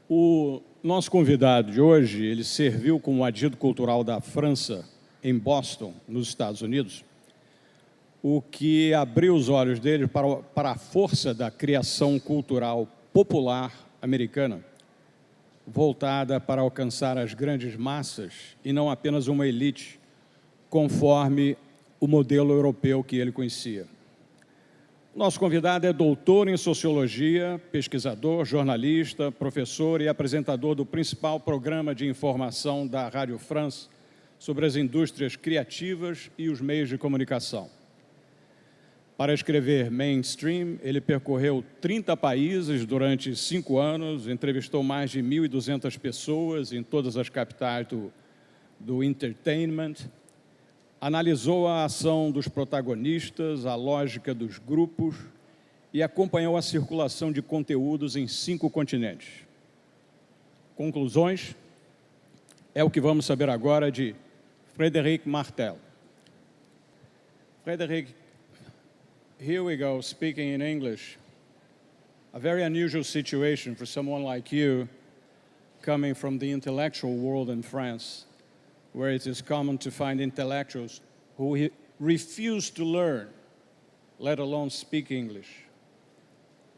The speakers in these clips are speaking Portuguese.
O nosso convidado de hoje, ele serviu como adido cultural da França em Boston, nos Estados Unidos, o que abriu os olhos dele para a força da criação cultural popular americana, voltada para alcançar as grandes massas e não apenas uma elite, conforme o modelo europeu que ele conhecia. Nosso convidado é doutor em Sociologia, pesquisador, jornalista, professor e apresentador do principal programa de informação da Rádio France sobre as indústrias criativas e os meios de comunicação. Para escrever Mainstream, ele percorreu 30 países durante 5 anos, entrevistou mais de 1.200 pessoas em todas as capitais do entertainment, analisou a ação dos protagonistas, a lógica dos grupos e acompanhou a circulação de conteúdos em 5 continentes. Conclusões? É o que vamos saber agora de Frédéric Martel. Frédéric, here we go, speaking in English. A very unusual situation for someone like you coming from the intellectual world in France, where it is common to find intellectuals who refuse to learn, let alone speak English.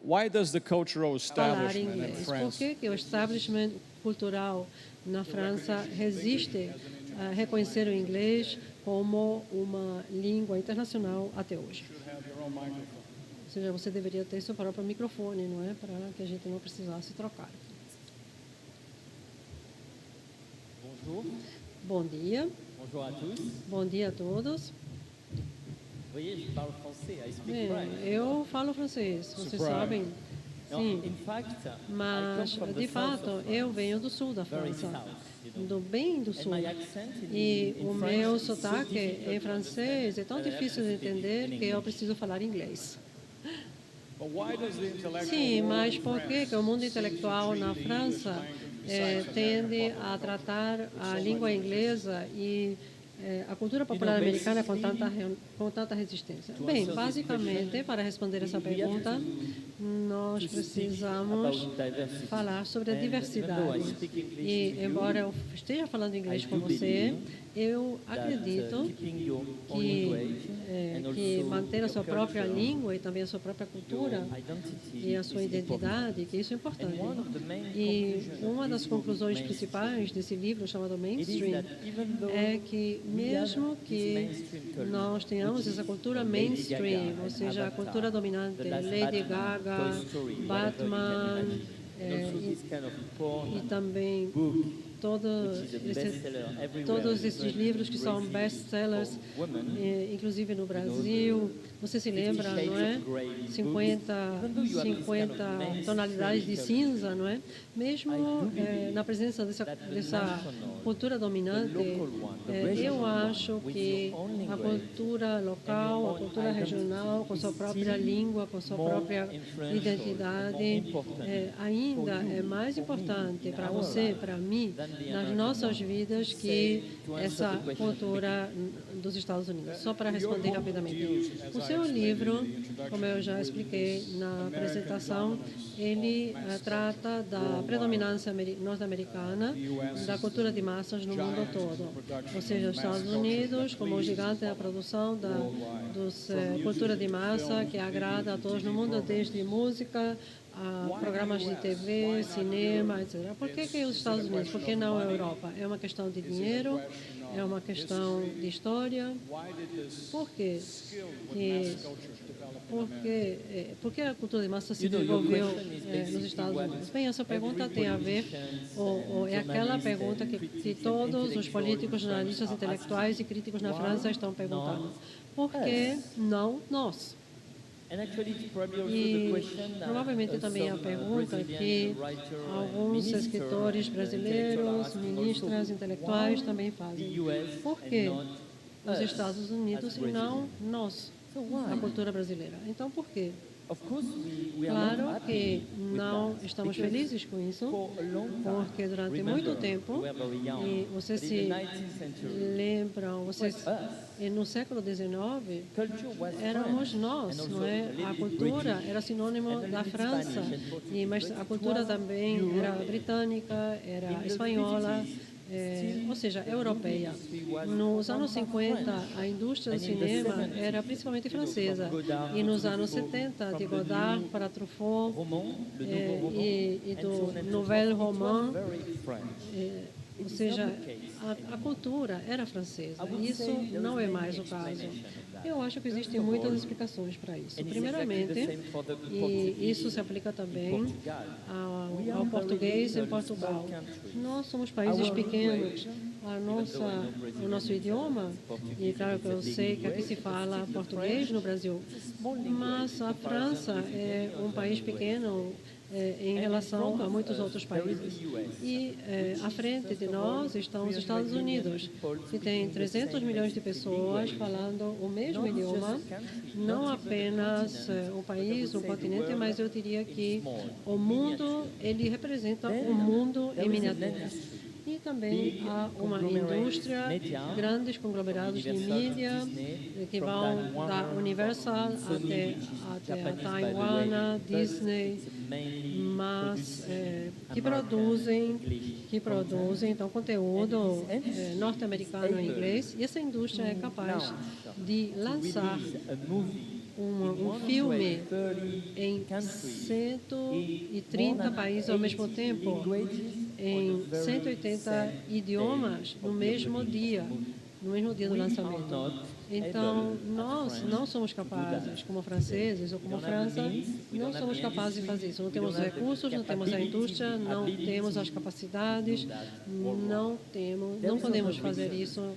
Why does the cultural establishment in France... Por que o establishment cultural na França resiste a reconhecer o inglês como uma língua internacional até hoje? Ou seja, você deveria ter seu próprio microfone, não é? Para que a gente não precisasse trocar. Bonjour. Bom dia. Bonjour à tous. Bom dia a todos. Voyez, je parle français. I speak Bem, French. eu falo francês, vocês sabem. Sim, In fact, mas, I come from the de south fato, of France, eu venho do sul da very França, south, you know. do bem do And sul. my accent E in o French meu is so sotaque difficult em to francês é tão understand that I difícil de have to speak entender in que eu English. preciso falar inglês. But why does the intellectual Sim, world mas in por que France o mundo seem to intelectual treat na the English França language, besides tende American a popular tratar a so língua much inglesa e a cultura popular americana com tanta resistência? Bem, basicamente, para responder essa pergunta, nós precisamos falar sobre a diversidade. E, embora eu esteja falando inglês com você, eu acredito que manter a sua própria língua e também a sua própria cultura e a sua identidade, que isso é importante. E uma das conclusões principais desse livro chamado Mainstream é que mesmo que nós tenhamos essa cultura mainstream, ou seja, a cultura dominante, Lady Gaga, Batman, e também todos esses livros que são best-sellers, inclusive no Brasil. Você se lembra, não é? 50 tonalidades de cinza, não é? Mesmo na presença dessa cultura dominante, eu acho que a cultura local, a cultura regional, com sua própria língua, com sua própria identidade, ainda é mais importante para você, para mim, nas nossas vidas, que essa cultura dos Estados Unidos. Só para responder rapidamente. O seu livro, como eu já expliquei na apresentação, ele trata da predominância norte-americana da cultura de massas no mundo todo. Ou seja, os Estados Unidos, como o gigante da produção da cultura de massa, que agrada a todos no mundo, desde música, programas de TV, cinema, etc. Por que os Estados Unidos? Por que não a Europa? É uma questão de dinheiro? É uma questão de história? Por quê? Por que a cultura de massa se desenvolveu nos Estados Unidos? Bem, essa pergunta tem a ver, ou é aquela pergunta que todos os políticos, jornalistas, intelectuais e críticos na França estão perguntando. Por que não nós? E provavelmente também a pergunta que alguns escritores brasileiros, ministras, intelectuais também fazem. Por que os Estados Unidos e não nós, a cultura brasileira? Então, por quê? Of course, we are not Claro happy que with não that, estamos because felizes com isso, for a long time, porque durante remember, muito tempo, we were very young, e você but in se the 19th century, lembram, vocês, it was us. e no século XIX, Culture was éramos French, nós, and also não é? a little A bit cultura British, era sinônimo and a da little bit França, Spanish and Portuguese, mas but a it cultura was também era European. britânica, era In the espanhola, 50s, ou seja, the europeia. movie industry was Nos anos one part 50, French. a indústria do And in the cinema 70s, era principalmente francesa, from Godard e to nos anos Truffaut, 70, de from the Godard new para Truffaut, roman, le nouveau roman, e and do so on and so Nouvelle forth, it was Roman, very French. ou It is seja, not the case a cultura era francesa. I would Isso say there não is é many mais o caso. explanations of that. Eu acho que existem First of muitas all, explicações para isso. and it's Primeiramente, exactly the same for the e Portuguese isso se aplica in também Portugal. We ao are português very em Portugal. little countries. Nós somos países Our pequenos. language, O nosso idioma, e claro que eu sei que aqui se fala português no Brasil, mas a França é um país pequeno em relação a muitos outros países. E à frente de nós estão os Estados Unidos, que tem 300 milhões de pessoas falando o mesmo idioma, não apenas um país, um continente, mas eu diria que o mundo, ele representa um mundo em miniatura. E também há uma indústria, grandes conglomerados de mídia, que vão da Universal até a Taiwan, Disney, mas que produzem então, conteúdo norte-americano em inglês. E essa indústria é capaz de lançar um filme em 130 países ao mesmo tempo, em 180 idiomas no mesmo dia do lançamento. Então, nós não somos capazes, como franceses ou como França, não somos capazes de fazer isso. Não temos recursos, não temos a indústria, não temos as capacidades, não podemos fazer isso,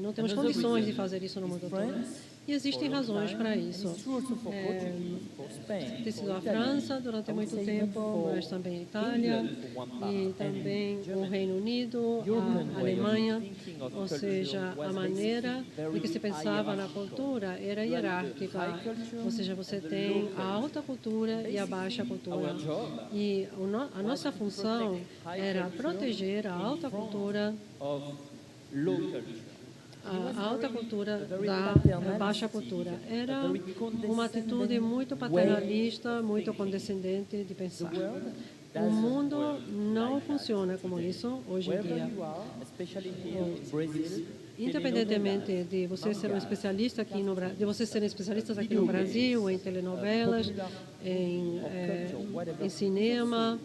não temos condições de fazer isso no mundo todo. E existem razões para isso. Tem sido a França durante muito tempo, mas também a Itália e também o Reino Unido, a Alemanha. Ou seja, a maneira de que se pensava na cultura era hierárquica. Ou seja, você tem a alta cultura e a baixa cultura. E a nossa função era proteger a alta cultura, a alta cultura da baixa cultura. Era uma atitude muito paternalista, muito condescendente de pensar. O mundo não funciona como isso hoje em dia. Independentemente de você ser um especialista aqui no Brasil, de vocês serem especialistas aqui no Brasil, em telenovelas, em cinema,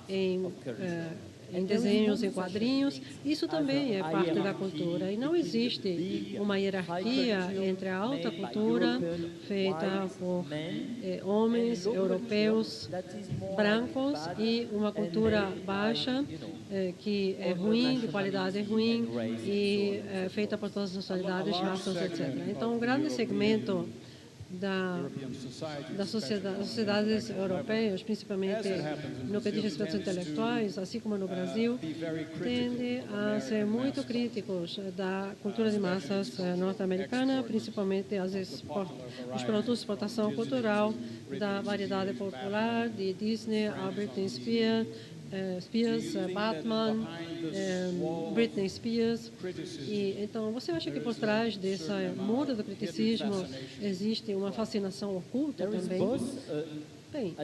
em desenhos, em quadrinhos, isso também é parte da cultura. E não existe uma hierarquia entre a alta cultura, feita por homens europeus brancos, e uma cultura baixa, que é ruim, de qualidade ruim, e feita por todas as nacionalidades, raças, etc. Então, um grande segmento das sociedades europeias, principalmente no que diz respeito aos intelectuais, assim como no Brasil, tende a ser muito críticos da cultura de massas norte-americana, principalmente os produtos de exportação cultural, da variedade popular, de Disney, a Britney Spears, Batman, Britney Spears. E então, você acha que por trás dessa muda do criticismo existe uma fascinação oculta também? Bem,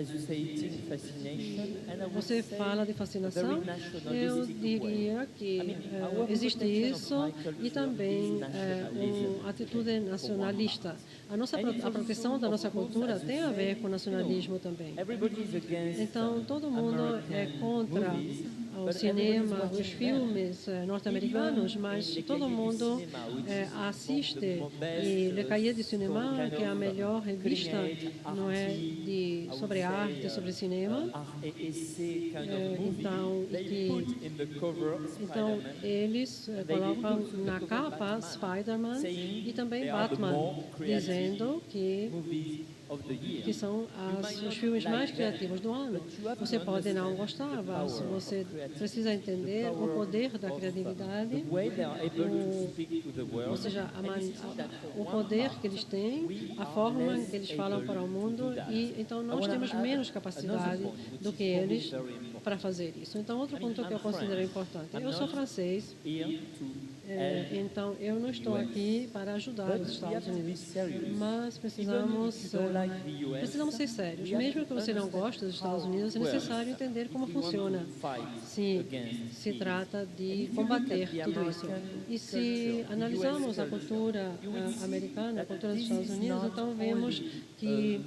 você fala de fascinação, eu diria que existe isso e também uma atitude nacionalista. A proteção da nossa cultura tem a ver com nacionalismo também. Então, todo mundo é contra o cinema, os filmes norte-americanos, mas todo mundo assiste e Le Cahiers du Cinéma, que é a melhor revista, não é, sobre arte, sobre cinema. Então eles colocam na capa Spider-Man e também Batman, dizendo que que são os filmes mais criativos do ano. Você pode não gostar, mas você precisa entender o poder da criatividade, ou seja, o poder que eles têm, a forma que eles falam para o mundo, e então nós temos menos capacidade do que eles para fazer isso. Então, outro ponto que eu considero importante, eu sou francês, então eu não estou aqui para ajudar os Estados Unidos, mas precisamos ser sérios. Mesmo que você não goste dos Estados Unidos, é necessário entender como funciona. Se trata de combater tudo isso. E se analisarmos a cultura americana, a cultura dos Estados Unidos, então vemos que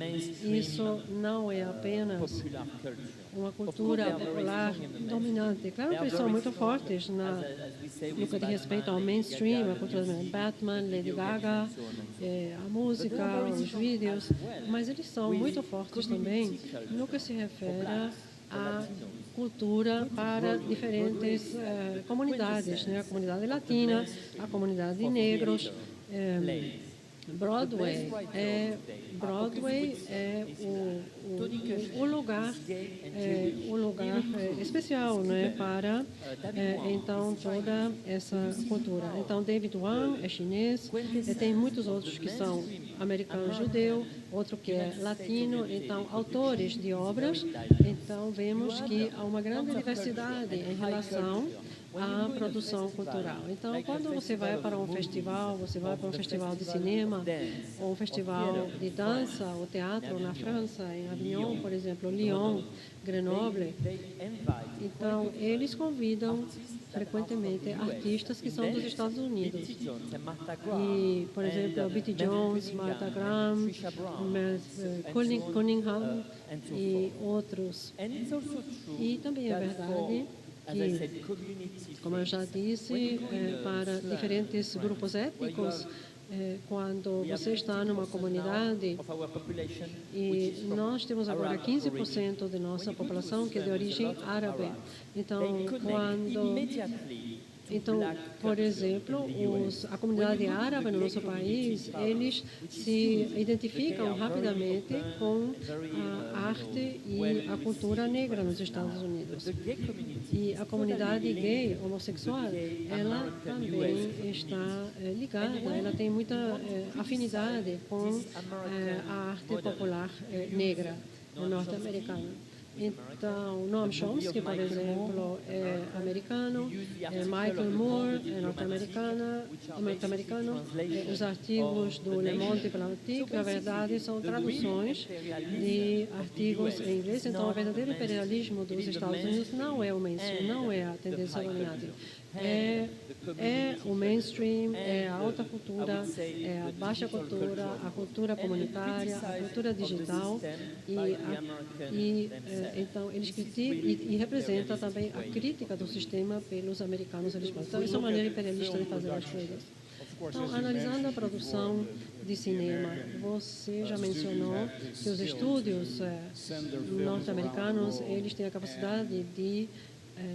isso não é apenas uma cultura popular dominante. Claro que eles são muito fortes no que diz respeito ao mainstream, a cultura do Batman, Lady Gaga, a música, os vídeos, mas eles são muito fortes também no que se refere à cultura para diferentes comunidades, né? A comunidade latina, a comunidade de negros. Broadway é o lugar especial, né, para então toda essa cultura. Então David Wang é chinês, e tem muitos outros que são americanos judeu, outro que é latino, então autores de obras. Então vemos que há uma grande diversidade em relação à produção cultural. Então, quando você vai para um festival, você vai para um festival de cinema, ou um festival de dança, ou teatro na França, em Avignon, por exemplo, Lyon, Grenoble, então eles convidam frequentemente artistas que são dos Estados Unidos. E, por exemplo, B.T. Jones, Martha Graham, Cunningham e outros. E também é verdade que, como eu já disse, para diferentes grupos étnicos, quando você está numa comunidade, e nós temos agora 15% de nossa população que é de origem árabe. Então, por exemplo, a comunidade árabe no nosso país, eles se identificam rapidamente com a arte e a cultura negra nos Estados Unidos. E a comunidade gay, homossexual, ela também está ligada, ela tem muita afinidade com a arte popular negra norte-americana. Então, Noam Chomsky, por exemplo, é americano, Michael Moore é norte-americano, os artigos do Le Monde Diplomatique, na verdade, são traduções de artigos em inglês. Então, o verdadeiro imperialismo dos Estados Unidos não é o mainstream, não é a tendência dominante. É o mainstream, é a alta cultura, é a baixa cultura, a cultura comunitária, a cultura digital então eles criticam e representa também a crítica do sistema pelos americanos. Então, isso é uma maneira imperialista de fazer as coisas. Então, analisando a produção de cinema, você já mencionou que os estúdios norte-americanos, eles têm a capacidade de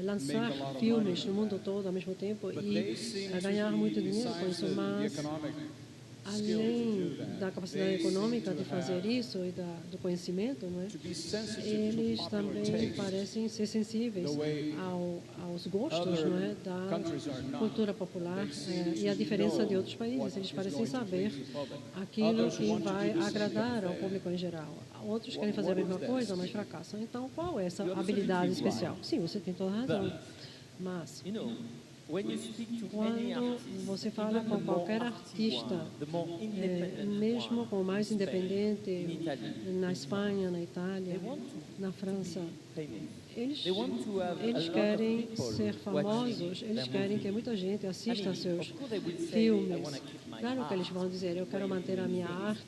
lançar filmes no mundo todo ao mesmo tempo e ganhar muito dinheiro com isso, mas além da capacidade econômica de fazer isso e do conhecimento, não é? Eles também parecem ser sensíveis aos gostos, não é, da cultura popular e a diferença de outros países. Eles parecem saber aquilo que vai agradar ao público em geral. Outros querem fazer a mesma coisa, mas fracassam. Então, qual é essa habilidade especial? Sim, você tem toda a razão, mas quando você fala com qualquer artista, mesmo com o mais independente, na Espanha, na Itália, na França, eles querem ser famosos, eles querem que muita gente assista a seus filmes. Claro que eles vão dizer, eu quero manter a minha arte,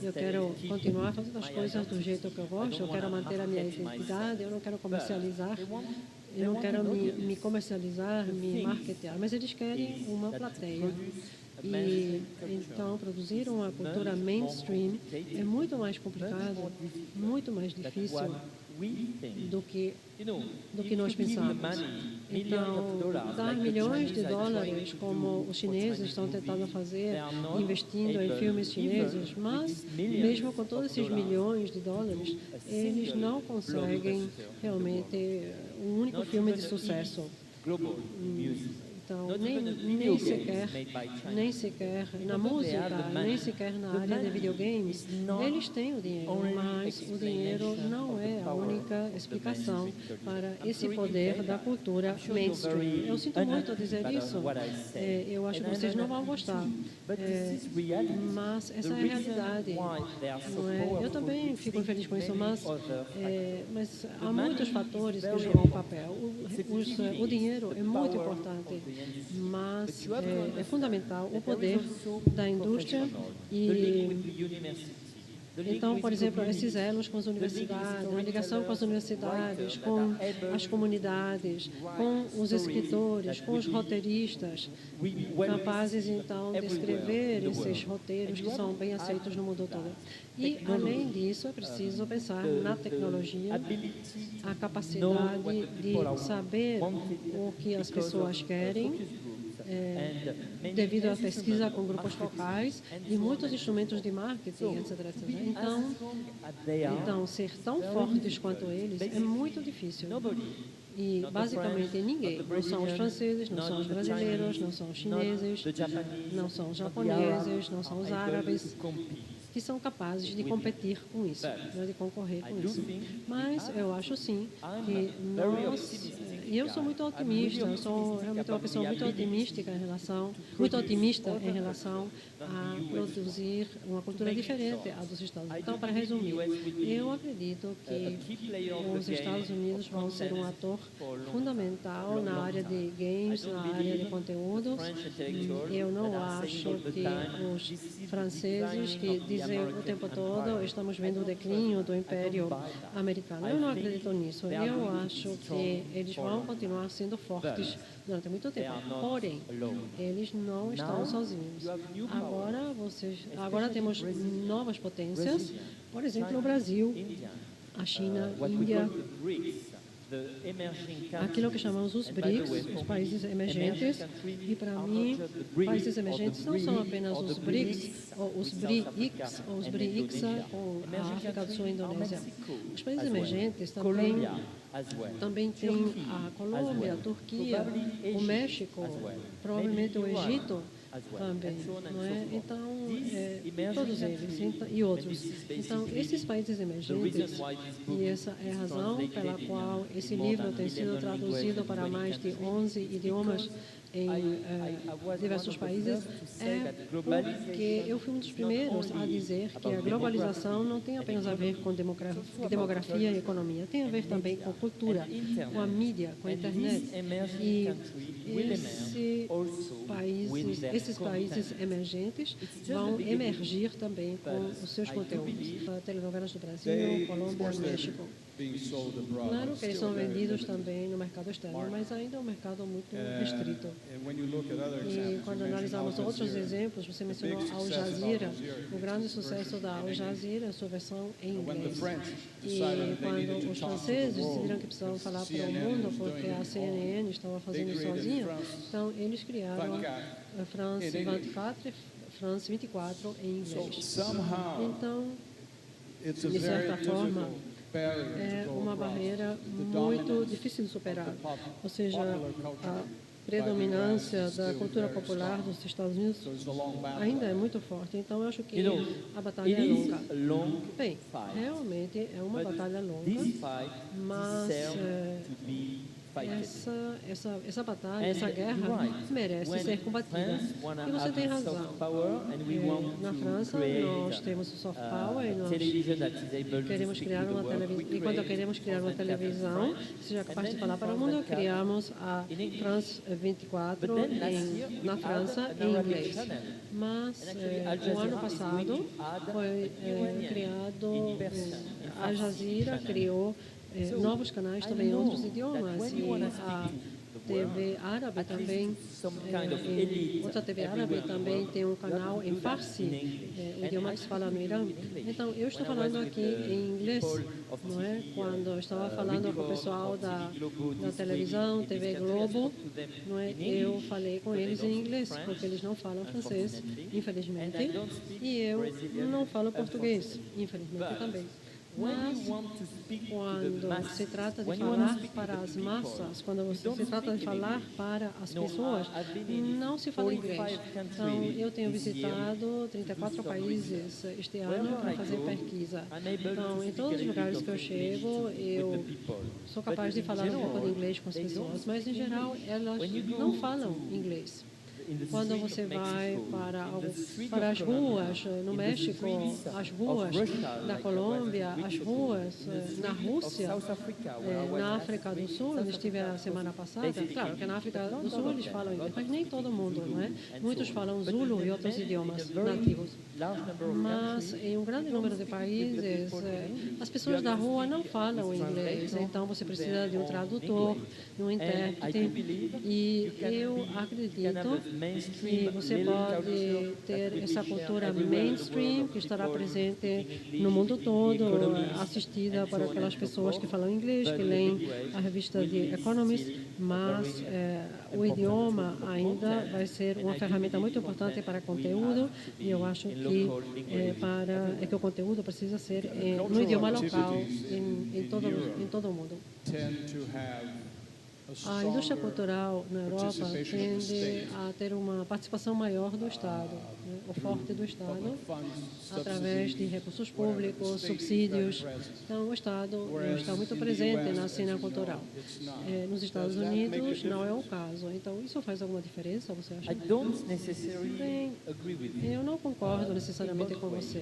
eu quero continuar fazendo as coisas do jeito que eu gosto, eu quero manter a minha identidade, eu não quero comercializar. Eu não quero me comercializar, me marketear, mas eles querem uma plateia. E então produzir uma cultura mainstream é muito mais complicado, muito mais difícil do que nós pensamos. Então, dar milhões de dólares, como os chineses estão tentando fazer, investindo em filmes chineses, mas mesmo com todos esses milhões de dólares, eles não conseguem realmente um único filme de sucesso. Então, nem sequer na música, nem sequer na área de videogames, eles têm o dinheiro, mas o dinheiro não é a única explicação para esse poder da cultura mainstream. Eu sinto muito dizer isso, eu acho que vocês não vão gostar, mas essa é a realidade. Não é? Eu também fico feliz com isso, mas há muitos fatores que jogam um papel. O dinheiro é muito importante, mas é fundamental o poder da indústria então, por exemplo, esses elos com as universidades, a ligação com as universidades, com as comunidades, com os escritores, com os roteiristas, capazes então de escrever esses roteiros que são bem aceitos no mundo todo. E, além disso, é preciso pensar na tecnologia, a capacidade de saber o que as pessoas querem, devido à pesquisa com grupos focais e muitos instrumentos de marketing, etc. Então, ser tão fortes quanto eles é muito difícil. E, basicamente, ninguém, não são os franceses, não são os brasileiros, não são os chineses, não são os japoneses, não são os árabes, que são capazes de competir com isso, de concorrer com isso. Mas eu acho sim que nós, e eu sou muito otimista, eu sou realmente uma pessoa muito otimista em relação a produzir uma cultura diferente à dos Estados Unidos. Então, para resumir, eu acredito que os Estados Unidos vão ser um ator fundamental na área de games, na área de conteúdos. Eu não acho que os franceses que dizem o tempo todo estamos vendo o declínio do Império Americano. Eu não acredito nisso. Eu acho que eles vão continuar sendo fortes durante muito tempo. Porém, eles não estão sozinhos. Agora temos novas potências, por exemplo, o Brasil, a China, a Índia, aquilo que chamamos os BRICS, os países emergentes, e para mim, países emergentes não são apenas os BRICS, ou os BRICS, ou os BRICS, com a África do Sul e a Indonésia. Os países emergentes também têm a Colômbia, a Turquia, o México, provavelmente o Egito também, não é? Então, todos eles e outros. Então, esses países emergentes, e essa é a razão pela qual esse livro tem sido traduzido para mais de 11 idiomas em diversos países, é porque eu fui um dos primeiros a dizer que a globalização não tem apenas a ver com demografia e economia, tem a ver também com cultura, com a mídia, com a internet. E esses países emergentes vão emergir também com os seus conteúdos. Telenovelas do Brasil, Colômbia, México. Claro que eles são vendidos também no mercado externo, mas ainda é um mercado muito restrito. E quando analisamos outros exemplos, você mencionou a Al Jazeera, o grande sucesso da Al Jazeera, sua versão em inglês. E quando os franceses decidiram que precisavam falar para o mundo, porque a CNN estava fazendo sozinha, então eles criaram a France 24 em inglês. Então, de certa forma, é uma barreira muito difícil de superar. Ou seja, a predominância da cultura popular dos Estados Unidos ainda é muito forte. Então, eu acho que a batalha é longa. Bem, realmente é uma batalha longa, mas essa batalha, essa guerra merece ser combatida. E você tem razão. Na França, nós temos o soft power e nós queremos criar uma televisão. E quando queremos criar uma televisão, seja capaz de falar para o mundo, criamos a France 24 na França em inglês. Mas o ano passado foi criado, a Jazeera criou novos canais também em outros idiomas e a TV árabe também, outra TV árabe também tem um canal em Farsi, o idioma que se fala no Irã. Então, eu estou falando aqui em inglês, não é? Quando eu estava falando com o pessoal da televisão, TV Globo, não é? Eu falei com eles em inglês, porque eles não falam francês, infelizmente, e eu não falo português, infelizmente também. Mas, quando se trata de falar para as massas, quando se trata de falar para as pessoas, não se fala inglês. Então, eu tenho visitado 34 países este ano para fazer pesquisa. Então, em todos os lugares que eu chego, eu sou capaz de falar um pouco de inglês com as pessoas, mas, em geral, elas não falam inglês. Quando você vai para as ruas no México, as ruas da Colômbia, as ruas na Rússia, na África do Sul, eu estive a semana passada, claro que na África do Sul eles falam inglês, mas nem todo mundo, não é? Muitos falam Zulu e outros idiomas nativos. Mas em um grande número de países, as pessoas da rua não falam inglês, então você precisa de um tradutor, de um intérprete, e eu acredito que você pode ter essa cultura mainstream que estará presente no mundo todo, assistida por aquelas pessoas que falam inglês, que leem a revista The Economist, mas o idioma ainda vai ser uma ferramenta muito importante para conteúdo, e eu acho que que o conteúdo precisa ser no idioma local em todo o mundo. A indústria cultural na Europa tende a ter uma participação maior do Estado, né, o forte do Estado, através de recursos públicos, subsídios. Então, o Estado está muito presente na cena cultural. Nos Estados Unidos, não é o caso. Então, isso faz alguma diferença, você acha? Bem, eu não concordo necessariamente com você.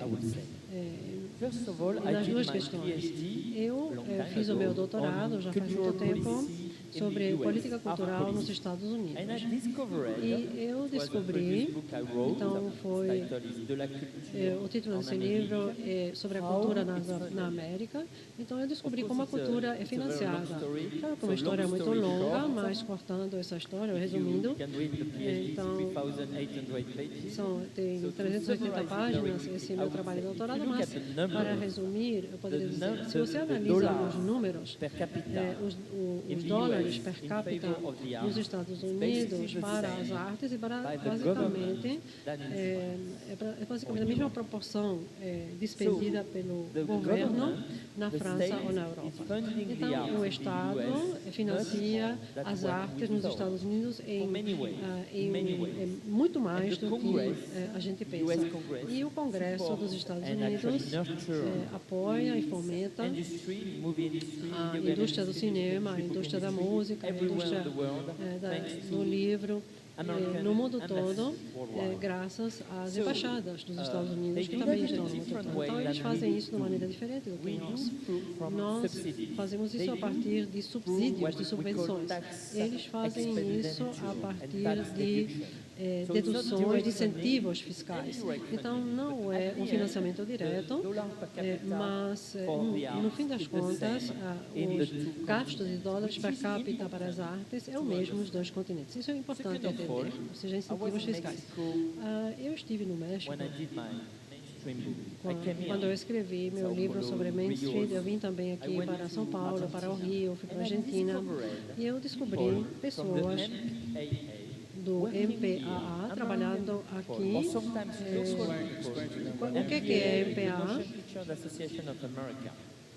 Nas duas questões. Eu fiz o meu doutorado já faz muito tempo sobre política cultural nos Estados Unidos. E eu descobri, então foi o título desse livro é sobre a cultura na América. Então eu descobri como a cultura é financiada. Claro que é uma história muito longa, mas cortando essa história, resumindo, então tem 380 páginas esse meu trabalho de doutorado, mas para resumir, eu poderia dizer, se você analisa os números, os dólares per capita nos Estados Unidos para as artes e para basicamente a mesma proporção despendida pelo governo na França ou na Europa. Então, o Estado financia as artes nos Estados Unidos em muito mais do que a gente pensa. E o Congresso dos Estados Unidos apoia e fomenta a indústria do cinema, a indústria da música, a indústria do livro, no mundo todo, graças às embaixadas dos Estados Unidos, que também estão no mundo todo. Então, eles fazem isso de uma maneira diferente do que nós. Nós fazemos isso a partir de subsídios, de subvenções. Eles fazem isso a partir de deduções, de incentivos fiscais. Então, não é um financiamento direto, mas, no fim das contas, os gastos de dólares per capita para as artes é o mesmo nos dois continentes. Isso é importante entender, ou seja, incentivos fiscais. Eu estive no México. Quando eu escrevi meu livro sobre Main Street, eu vim também aqui para São Paulo, para o Rio, fui para a Argentina, e eu descobri pessoas do MPAA trabalhando aqui. O que é MPAA?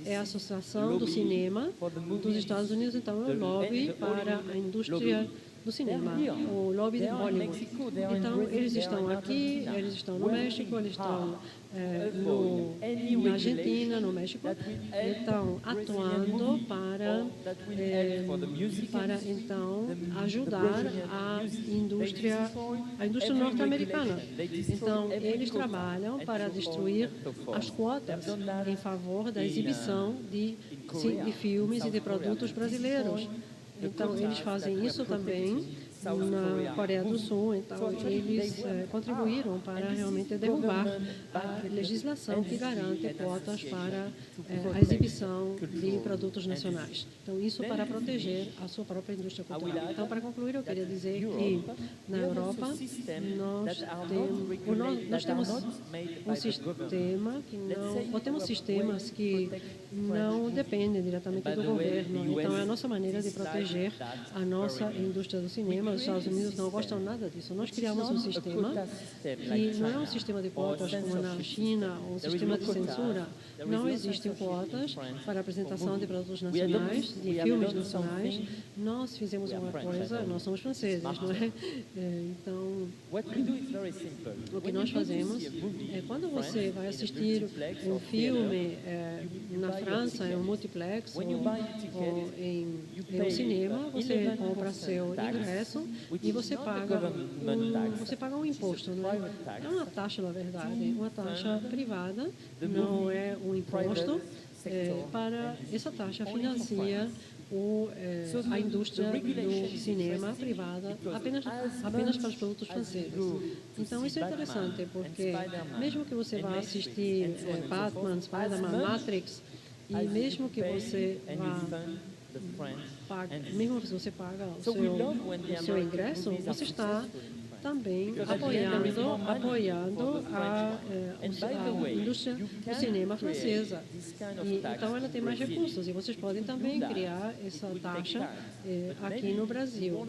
É a Associação do Cinema dos Estados Unidos, então é o lobby para a indústria do cinema, o lobby de Hollywood. Então, eles estão aqui, eles estão no México, eles estão na Argentina, no México, estão atuando para então ajudar a indústria norte-americana. Então, eles trabalham para destruir as quotas em favor da exibição de filmes e de produtos brasileiros. Então, eles fazem isso também na Coreia do Sul. Então, eles contribuíram para realmente derrubar a legislação que garante quotas para a exibição de produtos nacionais. Então, isso para proteger a sua própria indústria cultural. Então, para concluir, eu queria dizer que na Europa nós temos um sistema que não, ou temos sistemas que não dependem diretamente do governo. Então, é a nossa maneira de proteger a nossa indústria do cinema. Os Estados Unidos não gostam nada disso. Nós criamos um sistema que não é um sistema de quotas como na China, ou um sistema de censura. Não existem quotas para a apresentação de produtos nacionais, de filmes nacionais. Nós fizemos uma coisa, nós somos franceses, não é? Então, o que nós fazemos é quando você vai assistir um filme na França, em um multiplex ou em um cinema, você compra seu ingresso e você paga um imposto, não é? É uma taxa, na verdade, uma taxa privada, não é um imposto. Para essa taxa financia a indústria do cinema privada apenas para os produtos franceses. Então, isso é interessante, porque mesmo que você vá assistir Batman, Spider-Man, Matrix, e mesmo que você mesmo se você paga o seu ingresso, você está também apoiando a indústria do cinema francesa. Então, ela tem mais recursos e vocês podem também criar essa taxa aqui no Brasil,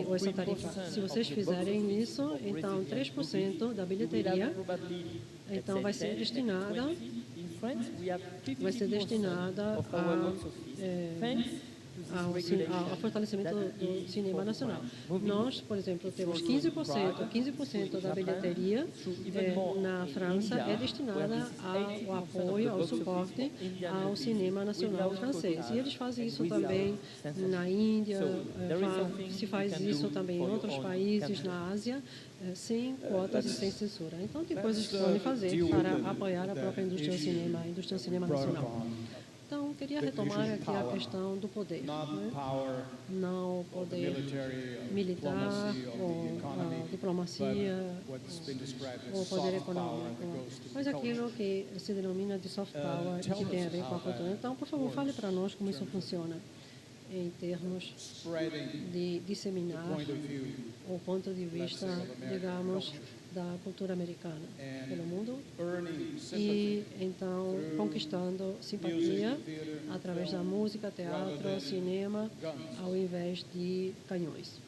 ou essa tarifa. Se vocês fizerem isso, então 3% da bilheteria então vai ser destinada ao fortalecimento do cinema nacional. Nós, por exemplo, temos 15% da bilheteria na França é destinada ao apoio, ao suporte ao cinema nacional francês. E eles fazem isso também na Índia, se faz isso também em outros países, na Ásia, sem quotas e sem censura. Então, tem coisas que podem fazer para apoiar a própria indústria do cinema, a indústria do cinema nacional. Então, queria retomar aqui a questão do poder. Não o poder militar, ou a diplomacia, ou o poder econômico, mas aquilo que se denomina de soft power e que tem a ver com a cultura. Então, por favor, fale para nós como isso funciona em termos de disseminar o ponto de vista, digamos, da cultura americana pelo mundo e, então, conquistando simpatia através da música, teatro, cinema, ao invés de canhões.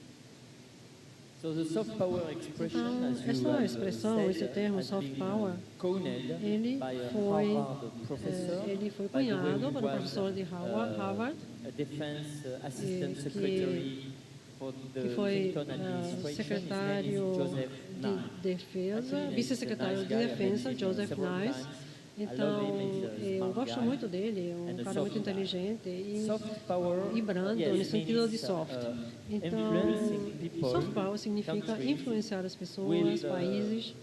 Então, essa expressão, esse termo soft power, ele foi cunhado por um professor de Harvard, que foi secretário de defesa, vice-secretário de defesa, Joseph Nye. Então, eu gosto muito dele, é um cara muito inteligente e brando, no sentido de soft. Então, soft power significa influenciar as pessoas, países,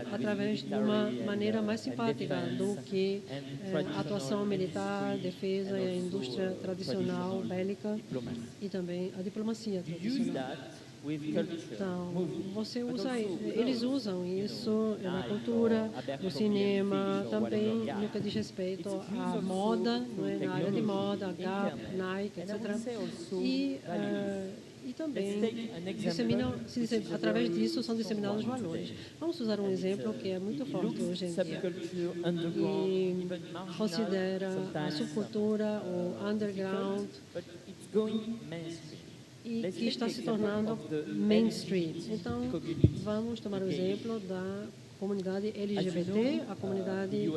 através de uma maneira mais simpática do que a atuação militar, defesa e a indústria tradicional, bélica, e também a diplomacia tradicional. Então, eles usam isso na cultura, no cinema, também no que diz respeito à moda, na área de moda, Gap, Nike, etc. E também através disso são disseminados valores. Vamos usar um exemplo que é muito forte hoje em dia e considera a subcultura, o underground, e que está se tornando mainstream. Então, vamos tomar o exemplo da comunidade LGBT, a comunidade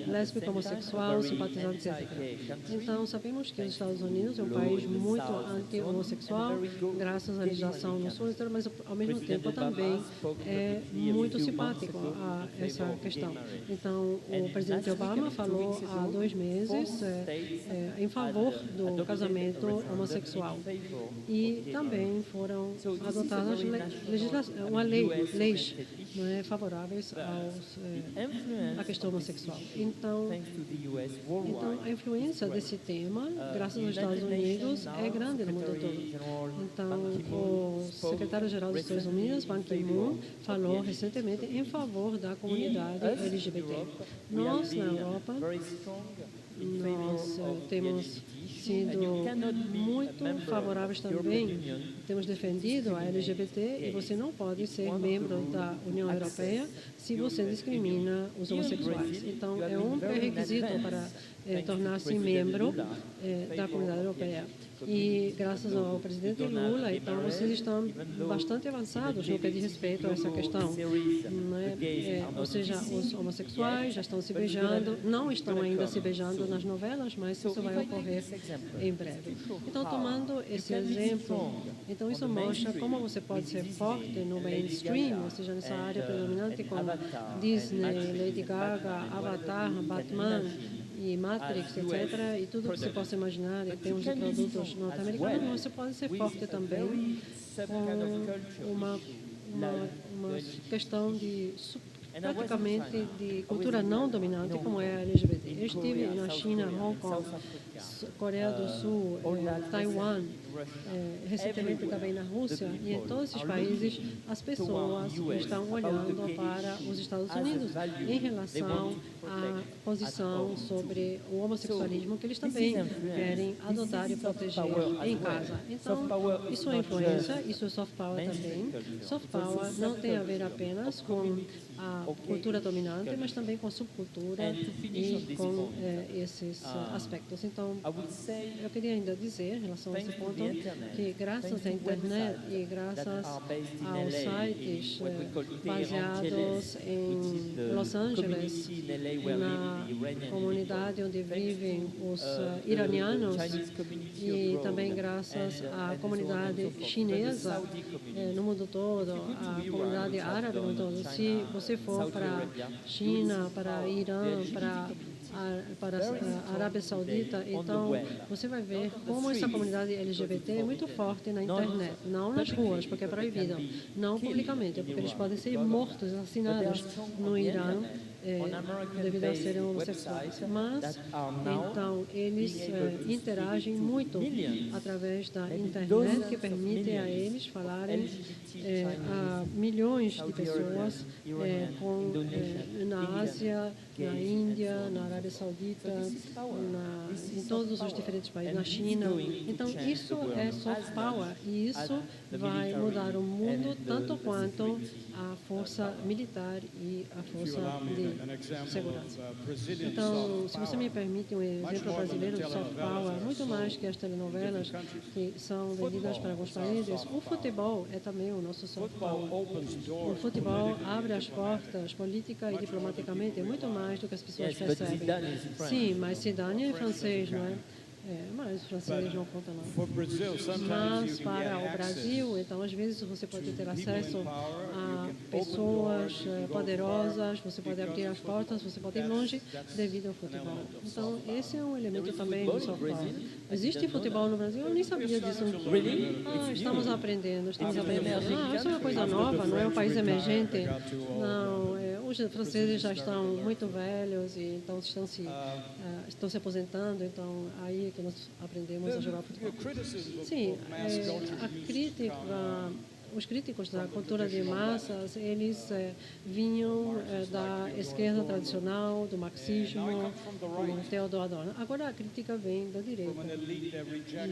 lésbica, homossexual, simpatizante, etc. Então, sabemos que os Estados Unidos é um país muito anti-homossexual, graças à legislação no sul, mas ao mesmo tempo também é muito simpático a essa questão. Então, o presidente Obama falou há 2 meses em favor do casamento homossexual. E também foram adotadas leis não é, favoráveis à questão homossexual. Então, a influência desse tema, graças aos Estados Unidos, é grande no mundo todo. Então, o secretário-geral dos Estados Unidos, Ban Ki-moon, falou recentemente em favor da comunidade LGBT. Nós, na Europa, nós temos sido muito favoráveis também, temos defendido a LGBT, e você não pode ser membro da União Europeia se você discrimina os homossexuais. Então, é um pré-requisito para tornar-se membro da comunidade europeia. E graças ao presidente Lula, então, vocês estão bastante avançados no que diz respeito a essa questão. Ou seja, os homossexuais já estão se beijando, não estão ainda se beijando nas novelas, mas isso vai ocorrer em breve. Então, tomando esse exemplo, então isso mostra como você pode ser forte no mainstream, ou seja, nessa área predominante como Disney, Lady Gaga, Avatar, Batman, e Matrix, etc., e tudo que você possa imaginar em termos de produtos norte-americanos, você pode ser forte também com uma questão de praticamente de cultura não dominante como é a LGBT. Eu estive na China, Hong Kong, Coreia do Sul, Taiwan, recentemente também na Rússia, e em todos esses países as pessoas estão olhando para os Estados Unidos em relação à posição sobre o homossexualismo que eles também querem adotar e proteger em casa. Então, isso é influência, isso é soft power também. Soft power não tem a ver apenas com a cultura dominante, mas também com a subcultura e com esses aspectos. Então, eu queria ainda dizer, em relação a esse ponto, que graças à internet e graças aos sites baseados em Los Angeles, na comunidade onde vivem os iranianos, e também graças à comunidade chinesa no mundo todo, a comunidade árabe no mundo todo. Se você for para a China, para Irã, para a Arábia Saudita, então você vai ver como essa comunidade LGBT é muito forte na internet, não nas ruas, porque é proibido, não publicamente, porque eles podem ser mortos, assassinados no Irã, devido a serem homossexuais. Mas, então, eles interagem muito através da internet, que permite a eles falarem a milhões de pessoas na Ásia, na Índia, na Arábia Saudita, em todos os diferentes países, na China. Então, isso é soft power, e isso vai mudar o mundo tanto quanto a força militar e a força de segurança. Então, se você me permite um exemplo brasileiro de soft power, muito mais que as telenovelas que são vendidas para alguns países, o futebol é também o nosso soft power. O futebol abre as portas política e diplomaticamente, é muito mais do que as pessoas percebem. Sim, mas Zidane é francês, não é? Mas os franceses não contam não. Mas para o Brasil, então às vezes você pode ter acesso a pessoas poderosas, você pode abrir as portas, você pode ir longe devido ao futebol. Então esse é um elemento também do soft power. Existe futebol no Brasil? Eu nem sabia disso. Estamos aprendendo, isso é uma coisa nova, não é um país emergente. Não, os franceses já estão muito velhos e então estão se aposentando, então aí que nós aprendemos a jogar futebol. Sim, a crítica, os críticos da cultura de massas, eles vinham da esquerda tradicional, do marxismo, como Theodor Adorno. Agora a crítica vem da direita,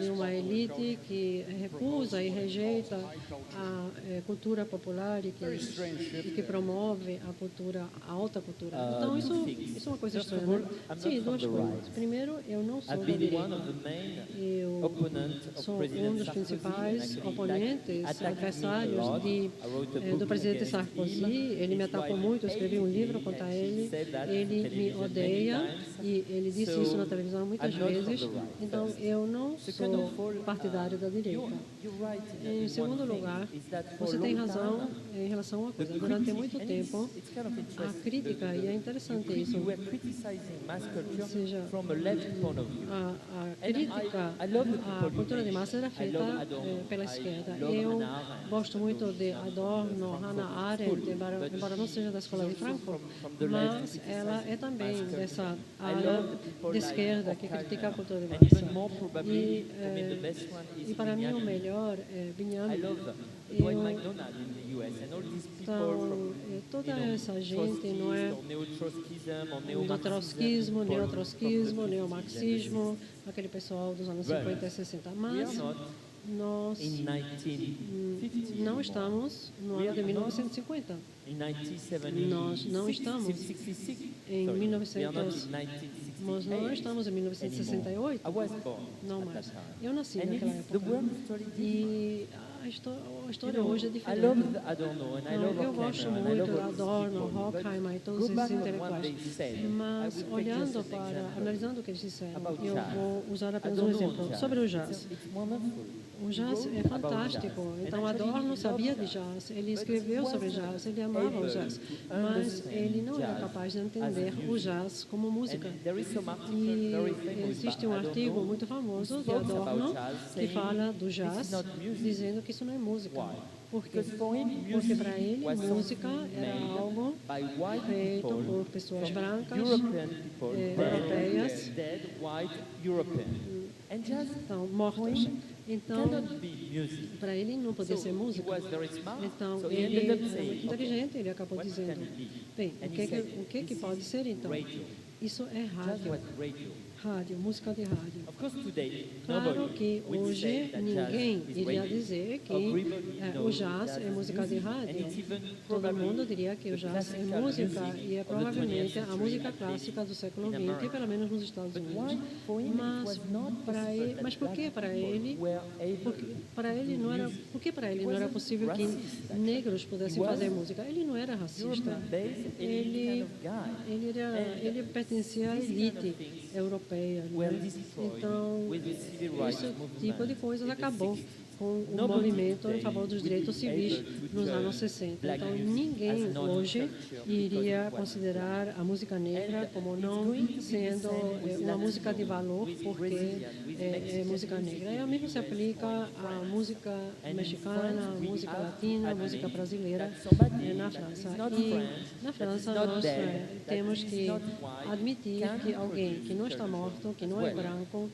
de uma elite que recusa e rejeita a cultura popular e que promove a alta cultura. Então isso é uma coisa estranha, né? Sim, duas coisas. Primeiro, eu não sou da direita. Eu sou um dos principais oponentes, adversários do presidente Sarkozy. Ele me atacou muito, eu escrevi um livro contra ele. Ele me odeia e ele disse isso na televisão muitas vezes. Então, eu não sou partidário da direita. Em segundo lugar, você tem razão em relação a uma coisa. Durante muito tempo, a crítica, e é interessante isso, ou seja, a crítica à cultura de massa era feita pela esquerda. Eu gosto muito de Adorno, Hannah Arendt, embora não seja da escola de Frankfurt, mas ela é também dessa área de esquerda que critica a cultura de massa. E para mim o melhor é Benjamin. Então, toda essa gente não é do trotskismo, neotrotskismo, neomarxismo, aquele pessoal dos anos 50 e 60. Mas nós não estamos no ano de 1950. Nós não estamos em 1900. Nós não estamos em 1968. Não mais. Eu nasci naquela época. E a história hoje é diferente. Eu gosto muito de Adorno, Horkheimer e todos esses intelectuais. Mas analisando o que eles disseram, eu vou usar apenas um exemplo sobre o jazz. O jazz é fantástico. Então, Adorno sabia de jazz, ele escreveu sobre jazz, ele amava o jazz, mas ele não era capaz de entender o jazz como música. E existe um artigo muito famoso de Adorno que fala do jazz, dizendo que isso não é música. Por quê? Porque para ele, música era algo feito por pessoas brancas, europeias, então, mortas. Então, para ele não podia ser música. Então, ele é muito inteligente, ele acabou dizendo, bem, o que pode ser então? Isso é rádio. Rádio, música de rádio. Claro que hoje ninguém iria dizer que o jazz é música de rádio. Todo mundo diria que o jazz é música e é provavelmente a música clássica do século XX, pelo menos nos Estados Unidos. Mas por que para ele? Por que para ele não era possível que negros pudessem fazer música? Ele não era racista. Ele pertencia à elite europeia. Né? Então, esse tipo de coisas acabou com o movimento em favor dos direitos civis nos anos 60. Então, ninguém hoje iria considerar a música negra como não sendo uma música de valor, porque é música negra. E o mesmo se aplica à música mexicana, à música latina, à música brasileira na França. E na França nós temos que admitir que alguém que não está morto, que não é branco,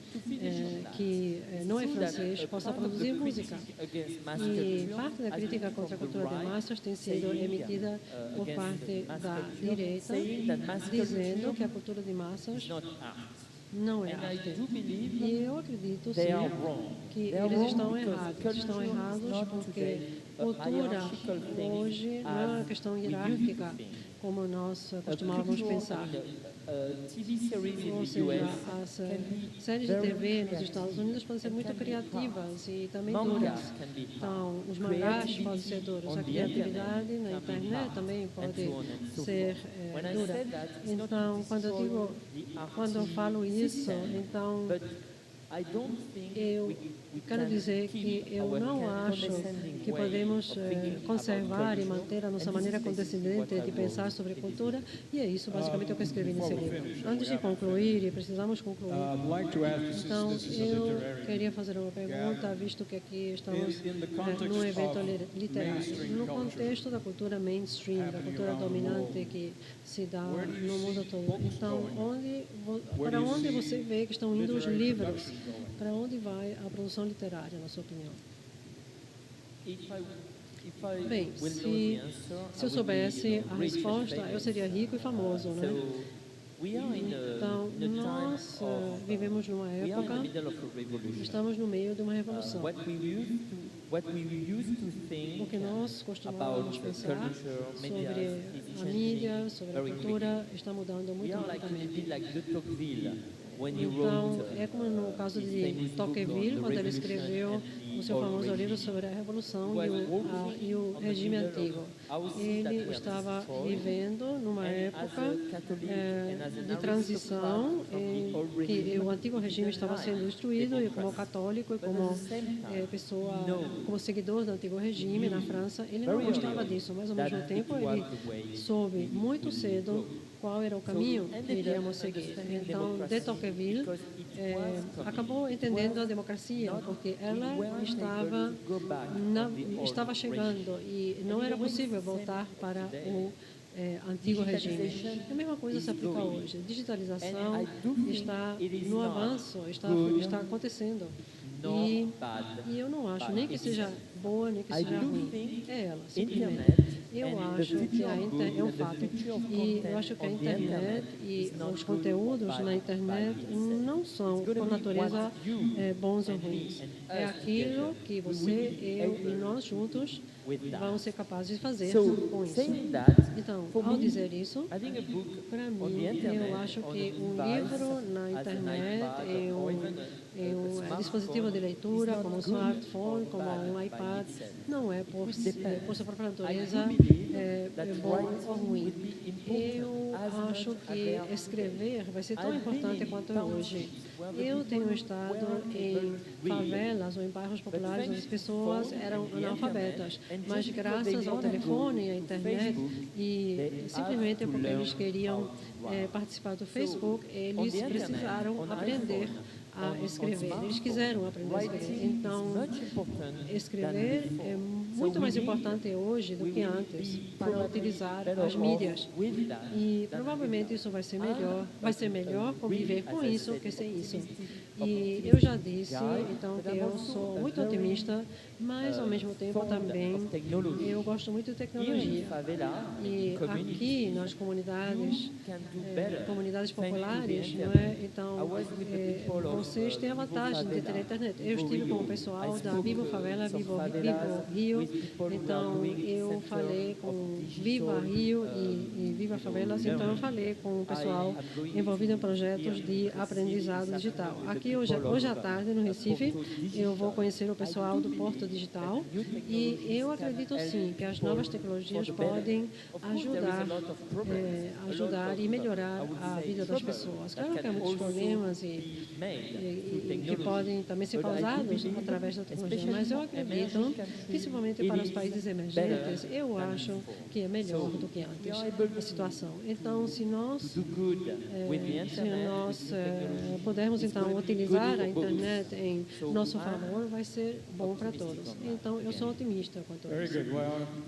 que não é francês, possa produzir música. E parte da crítica contra a cultura de massas tem sido emitida por parte da direita, dizendo que a cultura de massas não é arte. E eu acredito, sim, que eles estão errados. Estão errados porque cultura hoje não é uma questão hierárquica, como nós costumávamos pensar. Ou seja, as séries de TV nos Estados Unidos podem ser muito criativas e também duras. Então, os mangás podem ser duros. A criatividade na internet também pode ser dura. Então, quando eu falo isso, então eu quero dizer que eu não acho que podemos conservar e manter a nossa maneira condescendente de pensar sobre cultura, e é isso basicamente o que eu escrevi nesse livro. Antes de concluir, e precisamos concluir, então eu queria fazer uma pergunta, visto que aqui estamos num evento literário. No contexto da cultura mainstream, da cultura dominante que se dá no mundo todo, então, para onde você vê que estão indo os livros? Para onde vai a produção literária, na sua opinião? Bem, se eu soubesse a resposta, eu seria rico e famoso, né? Então, nós vivemos numa época, estamos no meio de uma revolução. O que nós costumávamos pensar sobre a mídia, sobre a cultura, está mudando muito rapidamente. Então, é como no caso de Tocqueville, quando ele escreveu o seu famoso livro sobre a Revolução e o regime antigo. Ele estava vivendo numa época de transição, que o antigo regime estava sendo destruído, e como católico e como pessoa, como seguidor do antigo regime na França, ele não gostava disso, mas ao mesmo tempo ele soube muito cedo qual era o caminho que iríamos seguir. Então, de Tocqueville acabou entendendo a democracia, porque ela estava chegando e não era possível voltar para o antigo regime. A mesma coisa se aplica hoje. A digitalização está no avanço, está acontecendo. E eu não acho nem que seja boa, nem que seja ruim. É ela, simplesmente. Eu acho que é um fato. E eu acho que a internet e os conteúdos na internet não são, por natureza, bons ou ruins. É aquilo que você, eu e nós juntos vamos ser capazes de fazer com isso. Então, ao dizer isso, para mim, eu acho que um livro na internet, em um dispositivo de leitura, como um smartphone, como um iPad, não é, por sua própria natureza, bom ou ruim. Eu acho que escrever vai ser tão importante quanto é hoje. Eu tenho estado em favelas ou em bairros populares onde as pessoas eram analfabetas, mas graças ao telefone e à internet, e simplesmente porque eles queriam participar do Facebook, eles precisaram aprender a escrever. Eles quiseram aprender a escrever. Então, escrever é muito mais importante hoje do que antes para utilizar as mídias. E provavelmente isso vai ser melhor conviver com isso que sem isso. E eu já disse, então, que eu sou muito otimista, mas ao mesmo tempo também eu gosto muito de tecnologia. E aqui nas comunidades populares, não é? Então, vocês têm a vantagem de ter a internet. Eu estive com o pessoal da Vivo Favela, Vivo Rio, então eu falei com Viva Rio e Viva Favelas, então eu falei com o pessoal envolvido em projetos de aprendizado digital. Aqui hoje à tarde, no Recife, eu vou conhecer o pessoal do Porto Digital e eu acredito sim que as novas tecnologias podem ajudar e melhorar a vida das pessoas. Claro que há muitos problemas e que podem também ser causados através da tecnologia, mas eu acredito, principalmente para os países emergentes, eu acho que é melhor do que antes a situação. Então, se nós pudermos então utilizar a internet em nosso favor, vai ser bom para todos. Então, eu sou otimista quanto a isso.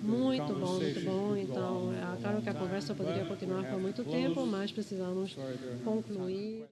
Muito bom. Então, claro que a conversa poderia continuar por muito tempo, mas precisamos concluir.